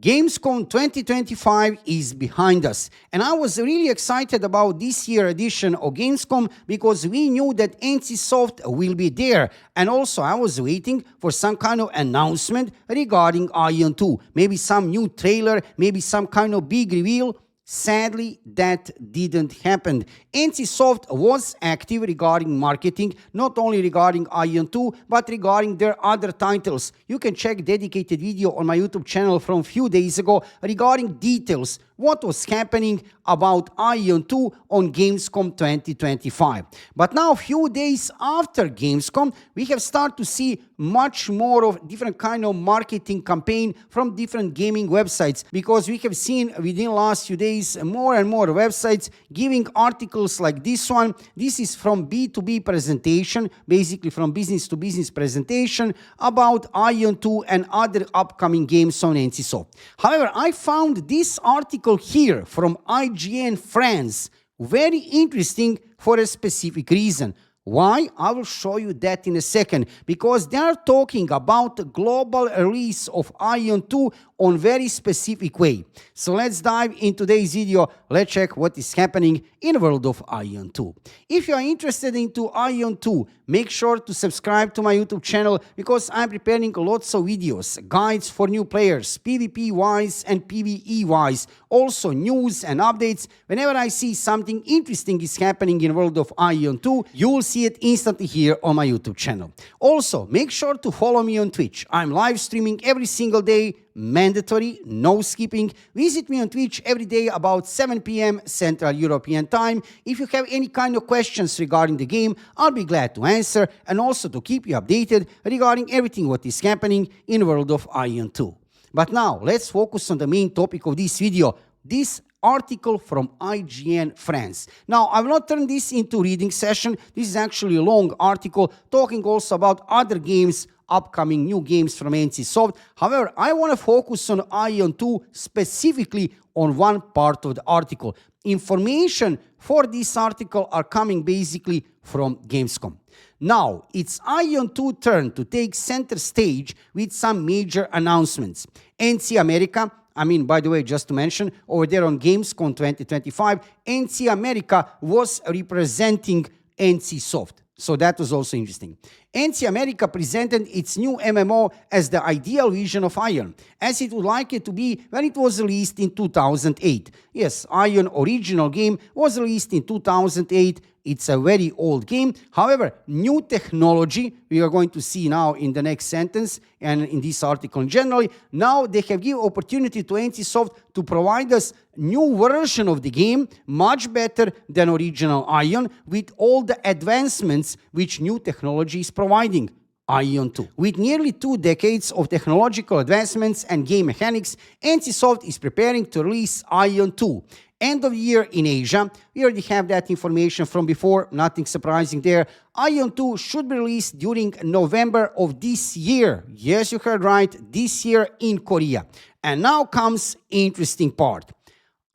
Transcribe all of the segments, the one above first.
Gamescom 2025 is behind us, and I was really excited about this year edition of Gamescom because we knew that NCSoft will be there, and also I was waiting for some kind of announcement regarding AION 2, maybe some new trailer, maybe some kind of big reveal. Sadly, that didn't happen. NCSoft was active regarding marketing, not only regarding AION 2, but regarding their other titles. You can check dedicated video on my YouTube channel from a few days ago regarding details, what was happening about AION 2 on Gamescom 2025. But now, a few days after Gamescom, we have started to see much more of different kind of marketing campaign from different gaming websites, because we have seen within the last few days more and more websites giving articles like this one. This is from B2B presentation, basically from business to business presentation about AION 2 and other upcoming games on NCSoft. However, I found this article here from IGN France very interesting for a specific reason. Why? I will show you that in a second, because they are talking about the global release of AION 2 on very specific way. So let's dive into today's video. Let's check what is happening in the world of AION 2. If you are interested into AION 2, make sure to subscribe to my YouTube channel, because I'm preparing lots of videos, guides for new players, PvP wise and PvE wise, also news and updates. Whenever I see something interesting is happening in the world of AION 2, you will see it instantly here on my YouTube channel. Also, make sure to follow me on Twitch. I'm live streaming every single day, mandatory, no skipping. Visit me on Twitch every day about 7 p.m. Central European Time. If you have any kind of questions regarding the game, I'll be glad to answer, and also to keep you updated regarding everything what is happening in the world of AION 2. But now, let's focus on the main topic of this video, this article from IGN France. Now, I will not turn this into reading session. This is actually a long article talking also about other games, upcoming new games from NCSoft. However, I want to focus on AION 2 specifically on one part of the article. Information for this article are coming basically from Gamescom. Now, it's AION 2 turn to take center stage with some major announcements. NC America, by the way, just to mention, over there on Gamescom 2025, NC America was representing NCSoft. So that was also interesting. NC America presented its new MMO as the ideal vision of AION, as it would like it to be when it was released in 2008. Yes, AION original game was released in 2008. It's a very old game. However, new technology, we are going to see now in the next sentence and in this article generally, now they have given opportunity to NCSoft to provide us new version of the game, much better than original AION, with all the advancements which new technology is providing. AION 2. With nearly 2 decades of technological advancements and game mechanics, NCSoft is preparing to release AION 2. End of year in Asia. We already have that information from before, nothing surprising there. AION 2 should be released during November of this year. Yes, you heard right, this year in Korea. And now comes interesting part.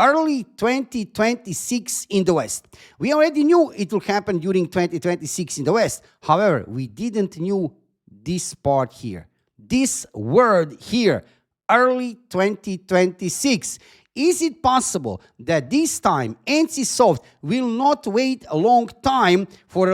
Early 2026 in the West. We already knew it will happen during 2026 in the West. However, we didn't knew this part here. This word here, early 2026. Is it possible that this time NCSoft will not wait a long time for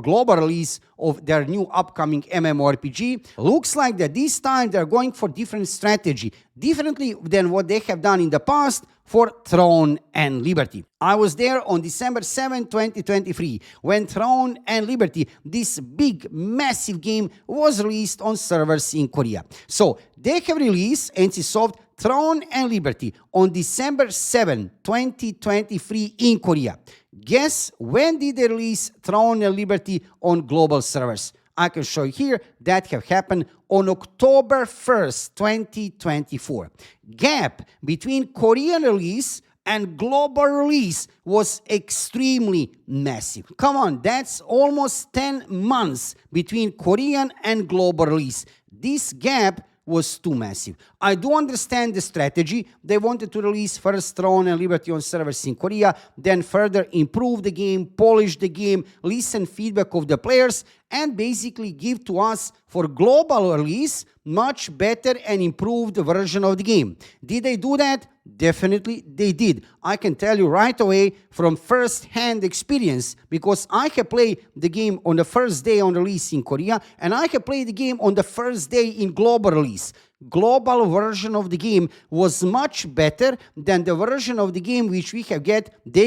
global release of their new upcoming MMORPG? Looks like that this time they're going for different strategy, differently than what they have done in the past for Throne and Liberty. I was there on December 7, 2023, when Throne and Liberty, this big, massive game, was released on servers in Korea. So they have released NCSoft Throne and Liberty on December 7, 2023 in Korea. Guess when did they release Throne and Liberty on global servers? I can show you here that have happened on October 1st, 2024. Gap between Korean release and global release was extremely massive. Come on, that's almost 10 months between Korean and global release. This gap was too massive. I do understand the strategy. They wanted to release first Throne and Liberty on servers in Korea, then further improve the game, polish the game, listen feedback of the players, and basically give to us for global release much better and improved version of the game. Did they do that? Definitely they did. I can tell you right away from first-hand experience, because I have played the game on the first day on release in Korea, and I have played the game on the first day in global release. Global version of the game was much better than the version of the game which they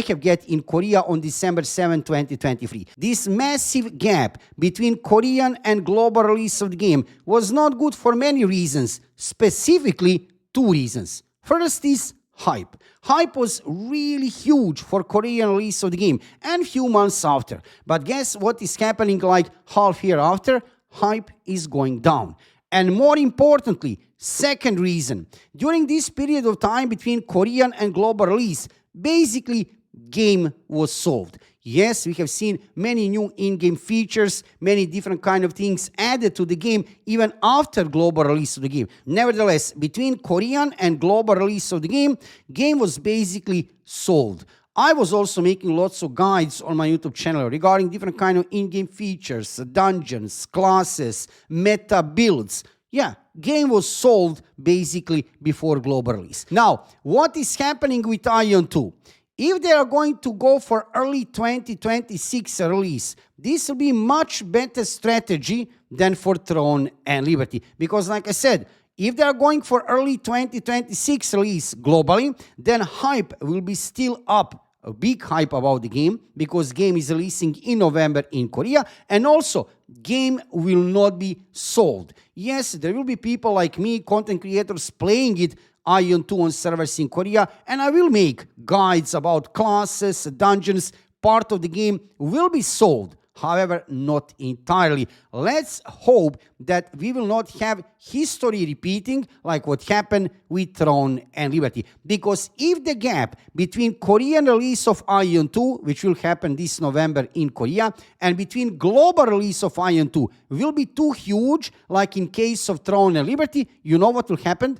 have get in Korea on December 7, 2023. This massive gap between Korean and global release of the game was not good for many reasons, specifically two reasons. First is hype. Hype was really huge for Korean release of the game and few months after. But guess what is happening like half year after? Hype is going down. And more importantly, second reason, during this period of time between Korean and global release, basically game was solved. Yes, we have seen many new in-game features, many different kind of things added to the game even after global release of the game. Nevertheless, between Korean and global release of the game was basically solved. I was also making lots of guides on my YouTube channel regarding different kind of in-game features, dungeons, classes, meta builds. Yeah, game was solved basically before global release. Now, what is happening with AION 2? If they are going to go for early 2026 release, this will be much better strategy than for Throne and Liberty. Because like I said, if they are going for early 2026 release globally, then hype will be still up. A big hype about the game, because game is releasing in November in Korea, and also game will not be sold. Yes, there will be people like me, content creators, playing it AION 2 on servers in Korea, and I will make guides about classes, dungeons. Part of the game will be sold. However, not entirely. Let's hope that we will not have history repeating like what happened with Throne and Liberty. Because if the gap between Korean release of AION 2, which will happen this November in Korea, and between global release of AION 2 will be too huge, like in case of Throne and Liberty, you know what will happen?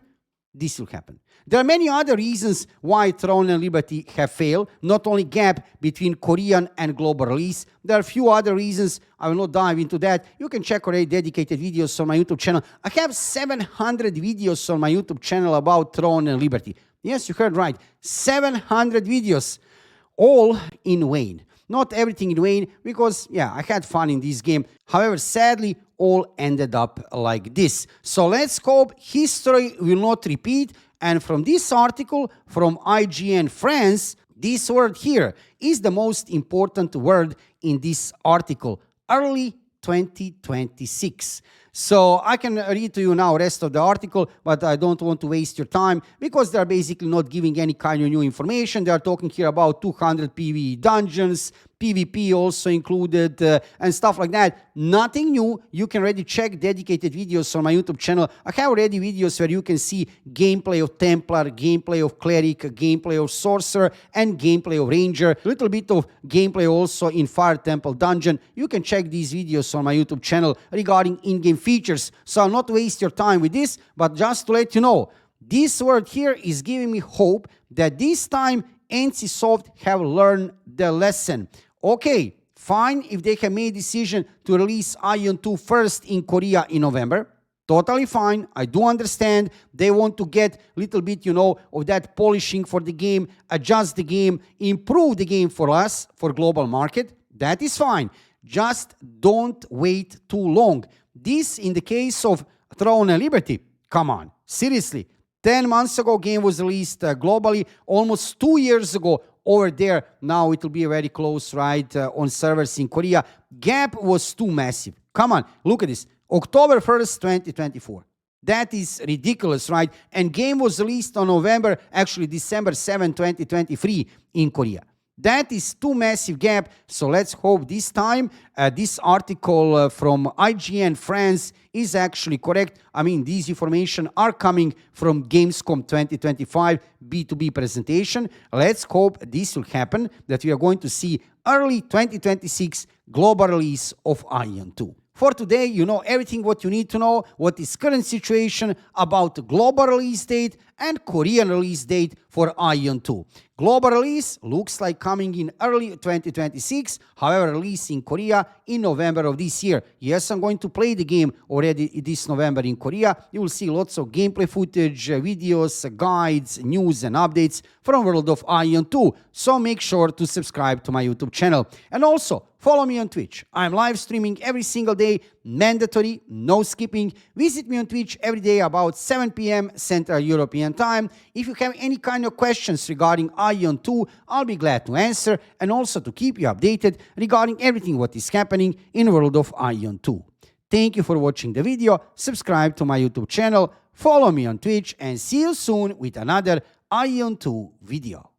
This will happen. There are many other reasons why Throne and Liberty have failed, not only gap between Korean and global release. There are a few other reasons. I will not dive into that. You can check already dedicated videos on my YouTube channel. I have 700 videos on my YouTube channel about Throne and Liberty. Yes, you heard right. 700 videos, all in vain. Not everything in vain, because, yeah, I had fun in this game. However, sadly, all ended up like this. So let's hope history will not repeat. And from this article from IGN France, this word here is the most important word in this article, early 2026. So I can read to you now rest of the article, but I don't want to waste your time, because they're basically not giving any kind of new information. They are talking here about 200 PvE dungeons, PvP also included, and stuff like that. Nothing new. You can already check dedicated videos on my YouTube channel. I have already videos where you can see gameplay of Templar, gameplay of Cleric, gameplay of Sorcerer, and gameplay of Ranger. A little bit of gameplay also in Fire Temple Dungeon. You can check these videos on my YouTube channel regarding in-game features. So I'll not waste your time with this, but just to let you know, this word here is giving me hope that this time NCSoft have learned the lesson. Okay, fine if they have made decision to release AION 2 first in Korea in November. Totally fine. I do understand they want to get a little bit, of that polishing for the game, adjust the game, improve the game for us, for global market. That is fine. Just don't wait too long. This, in the case of Throne and Liberty, come on, seriously. 10 months ago, game was released globally. Almost 2 years ago, over there, now it will be very close, right, on servers in Korea. Gap was too massive. Come on, look at this. October 1st, 2024. That is ridiculous, right? And game was released on December 7, 2023 in Korea. That is too massive gap, so let's hope this time this article from IGN France is actually correct. I mean, these information are coming from Gamescom 2025 B2B presentation. Let's hope this will happen, that we are going to see early 2026 global release of AION 2. For today, you know everything what you need to know, what is current situation about the global release date and Korean release date for AION 2. Global release looks like coming in early 2026, however, release in Korea in November of this year. Yes, I'm going to play the game already this November in Korea. You will see lots of gameplay footage, videos, guides, news, and updates from World of AION 2, so make sure to subscribe to my YouTube channel. And also, follow me on Twitch. I'm live streaming every single day, mandatory, no skipping. Visit me on Twitch every day about 7 p.m. Central European Time. If you have any kind of questions regarding AION 2, I'll be glad to answer and also to keep you updated regarding everything what is happening in World of AION 2. Thank you for watching the video, subscribe to my YouTube channel, follow me on Twitch, and see you soon with another AION 2 video.